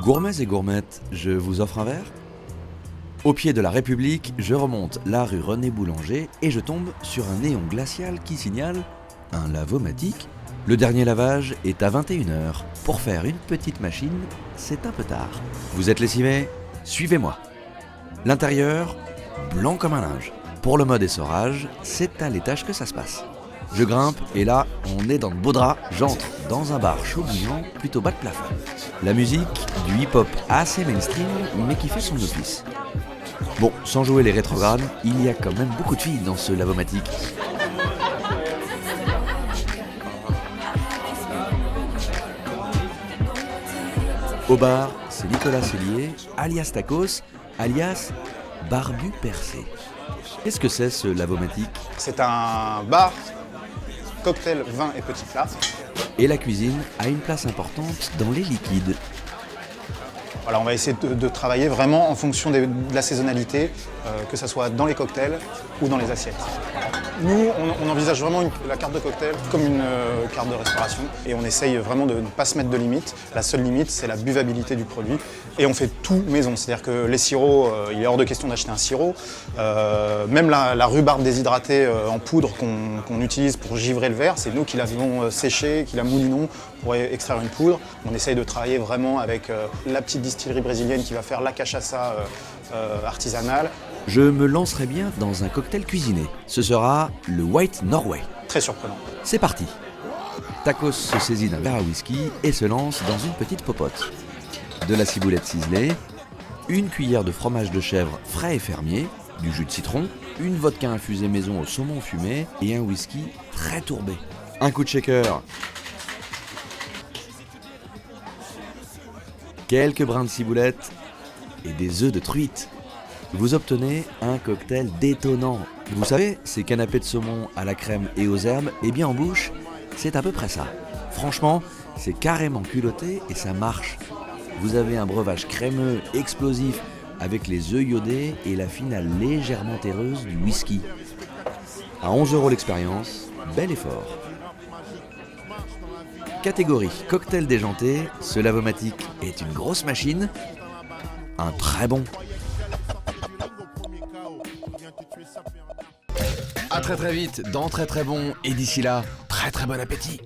Gourmets et gourmettes, je vous offre un verre? Au pied de la République, je remonte la rue René Boulanger et je tombe sur un néon glacial qui signale un lavomatique. Le dernier lavage est à 21h. Pour faire une petite machine, c'est un peu tard. Vous êtes lessivé? Suivez-moi. L'intérieur, blanc comme un linge. Pour le mode essorage, c'est à l'étage que ça se passe. Je grimpe et là, on est dans de beaux draps. J'entre dans un bar chaud bouillant, plutôt bas de plafond. La musique, du hip-hop assez mainstream, mais qui fait son office. Bon, sans jouer les rétrogrades, il y a quand même beaucoup de filles dans ce lavomatique. Au bar, c'est Nicolas Cellier, alias Tacos, alias Barbu Percé. Qu'est-ce que c'est ce lavomatique? C'est un bar, cocktail, vin et petits plats. Et la cuisine a une place importante dans les liquides. Voilà, on va essayer de travailler vraiment en fonction de la saisonnalité, que ce soit dans les cocktails ou dans les assiettes. Nous, on envisage vraiment la carte de cocktail comme une carte de restauration et on essaye vraiment de ne pas se mettre de limite. La seule limite, c'est la buvabilité du produit. Et on fait tout maison, c'est-à-dire que les sirops, il est hors de question d'acheter un sirop. Même la rhubarbe déshydratée en poudre qu'on utilise pour givrer le verre, c'est nous qui l'avons séché, qui la moulinons pour extraire une poudre. On essaye de travailler vraiment avec la petite distillerie brésilienne qui va faire la cachaça artisanale. Je me lancerai bien dans un cocktail cuisiné. Ce sera le White Norway. Très surprenant. C'est parti. Tacos se saisit d'un verre à whisky et se lance dans une petite popote. De la ciboulette ciselée, une cuillère de fromage de chèvre frais et fermier, du jus de citron, une vodka infusée maison au saumon fumé et un whisky très tourbé. Un coup de shaker. Quelques brins de ciboulette et des œufs de truite. Vous obtenez un cocktail détonnant. Vous savez, ces canapés de saumon à la crème et aux herbes, eh bien en bouche, c'est à peu près ça. Franchement, c'est carrément culotté et ça marche. Vous avez un breuvage crémeux, explosif, avec les œufs iodés et la finale légèrement terreuse du whisky. À 11 € l'expérience, bel effort. Catégorie cocktail déjanté, ce lavomatique est une grosse machine, un très bon. À très vite dans Très Très Bon et d'ici là, très très bon appétit.